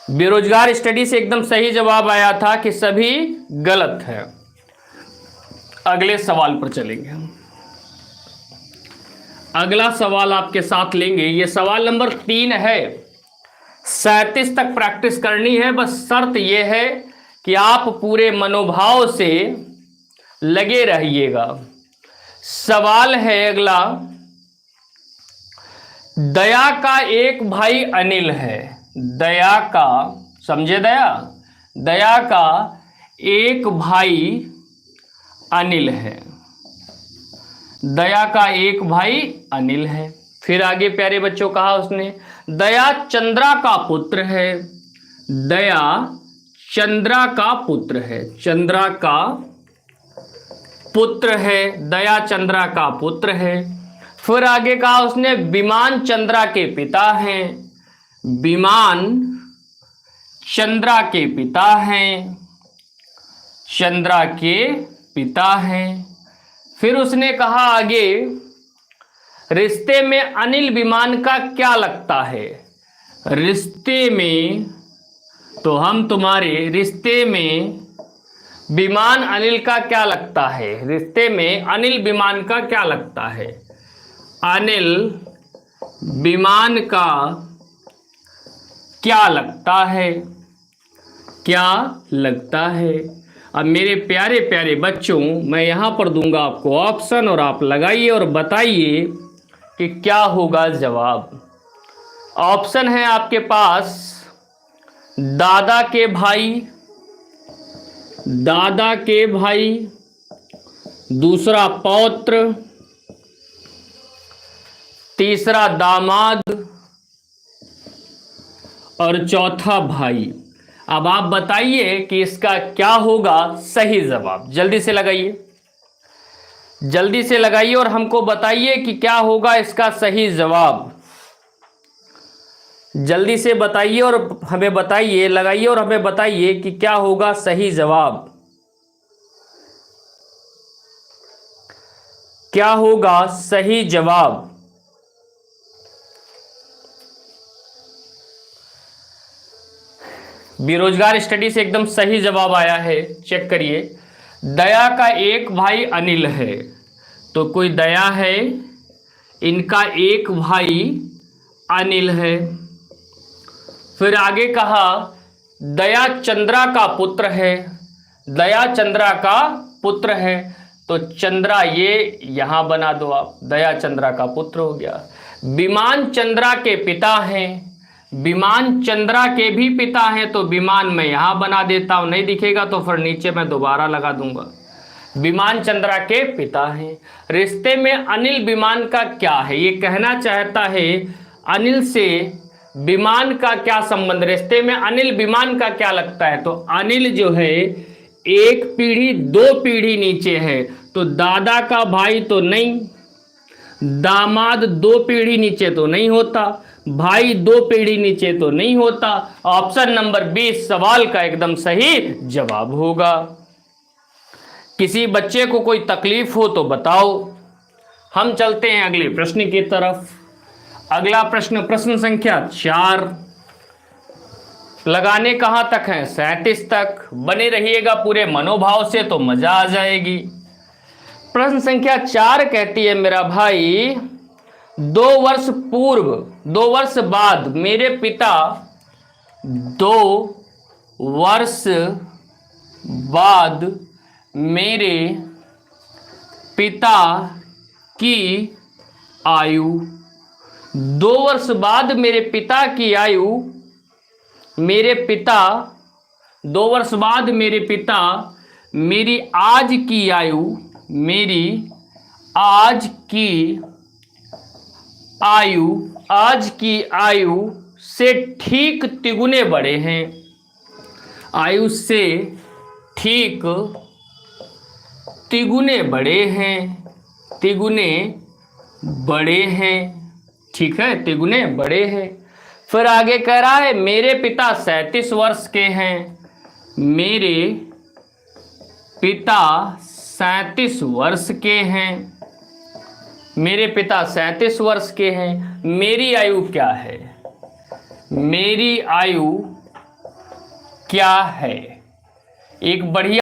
बेरोजगार स्टडी से एकदम सही जवाब आया था कि सभी गलत है। अगले सवाल पर चलेंगे हम। अगला सवाल आपके साथ लेंगे, ये सवाल नंबर 3 है। 37 तक प्रैक्टिस करनी है, बस शर्त यह है कि आप पूरे मनोभाव से लगे रहिएगा। सवाल है अगला, दया का एक भाई अनिल है। दया का, समझे, दया का एक भाई अनिल है। दया का एक भाई अनिल है। फिर आगे प्यारे बच्चों कहा उसने, दया चंद्रा का पुत्र है। दया चंद्रा का पुत्र है। चंद्रा का पुत्र है। दया चंद्रा का पुत्र है। फिर आगे कहा उसने, विमान चंद्रा के पिता हैं। विमान चंद्रा के पिता हैं। चंद्रा के पिता हैं। फिर उसने कहा आगे, रिश्ते में अनिल विमान का क्या लगता है। रिश्ते में, तो हम तुम्हारे रिश्ते में विमान अनिल का क्या लगता है। रिश्ते में अनिल विमान का क्या लगता है। अनिल विमान का क्या लगता है। क्या लगता है। अब मेरे प्यारे प्यारे बच्चों, मैं यहां पर दूंगा आपको ऑप्शन और आप लगाइए और बताइए कि क्या होगा जवाब। ऑप्शन है आपके पास, दादा के भाई, दादा के भाई, दूसरा पौत्र, तीसरा दामाद और चौथा भाई। अब आप बताइए कि इसका क्या होगा सही जवाब। जल्दी से लगाइए, जल्दी से लगाइए और हमको बताइए कि क्या होगा इसका सही जवाब। जल्दी से बताइए और हमें बताइए, लगाइए और हमें बताइए कि क्या होगा सही जवाब। क्या होगा सही जवाब। बेरोजगार स्टडी से एकदम सही जवाब आया है, चेक करिए। दया का एक भाई अनिल है, तो कोई दया है, इनका एक भाई अनिल है। फिर आगे कहा, दया चंद्रा का पुत्र है। दया चंद्रा का पुत्र है, तो चंद्रा ये यहां बना दो आप, दया चंद्रा का पुत्र हो गया। विमान चंद्रा के पिता हैं। विमान चंद्रा के भी पिता हैं, तो विमान मैं यहां बना देता हूं, नहीं दिखेगा तो फिर नीचे मैं दोबारा लगा दूंगा। विमान चंद्रा के पिता हैं। रिश्ते में अनिल विमान का क्या है, ये कहना चाहता है अनिल से विमान का क्या संबंध। रिश्ते में अनिल विमान का क्या लगता है, तो अनिल जो है एक पीढ़ी दो पीढ़ी नीचे है, तो दादा का भाई तो नहीं, दामाद दो पीढ़ी नीचे तो नहीं होता, भाई दो पीढ़ी नीचे तो नहीं होता। ऑप्शन नंबर 20 सवाल का एकदम सही जवाब होगा। किसी बच्चे को कोई तकलीफ हो तो बताओ। हम चलते हैं अगले प्रश्न की तरफ। अगला प्रश्न, प्रश्न संख्या 4। लगाने कहां तक है, 37 तक। बने रहिएगा पूरे मनोभाव से तो मजा आ जाएगी। प्रश्न संख्या 4 कहती है, मेरा भाई 2 वर्ष पूर्व, 2 वर्ष बाद मेरे पिता, 2 वर्ष बाद मेरे पिता की आयु, 2 वर्ष बाद मेरे पिता की आयु, मेरे पिता 2 वर्ष बाद मेरे पिता मेरी आज की आयु, मेरी आज की आयु, आज की आयु से ठीक तिगुने बड़े हैं। आयु से ठीक तिगुने बड़े हैं। तिगुने बड़े हैं, ठीक है, तिगुने बड़े हैं। फिर आगे कह रहा है, मेरे पिता 37 वर्ष के हैं। मेरे पिता 37 वर्ष के हैं। मेरे पिता 37 वर्ष के हैं। मेरी आयु क्या है, मेरी आयु क्या है? एक बढ़िया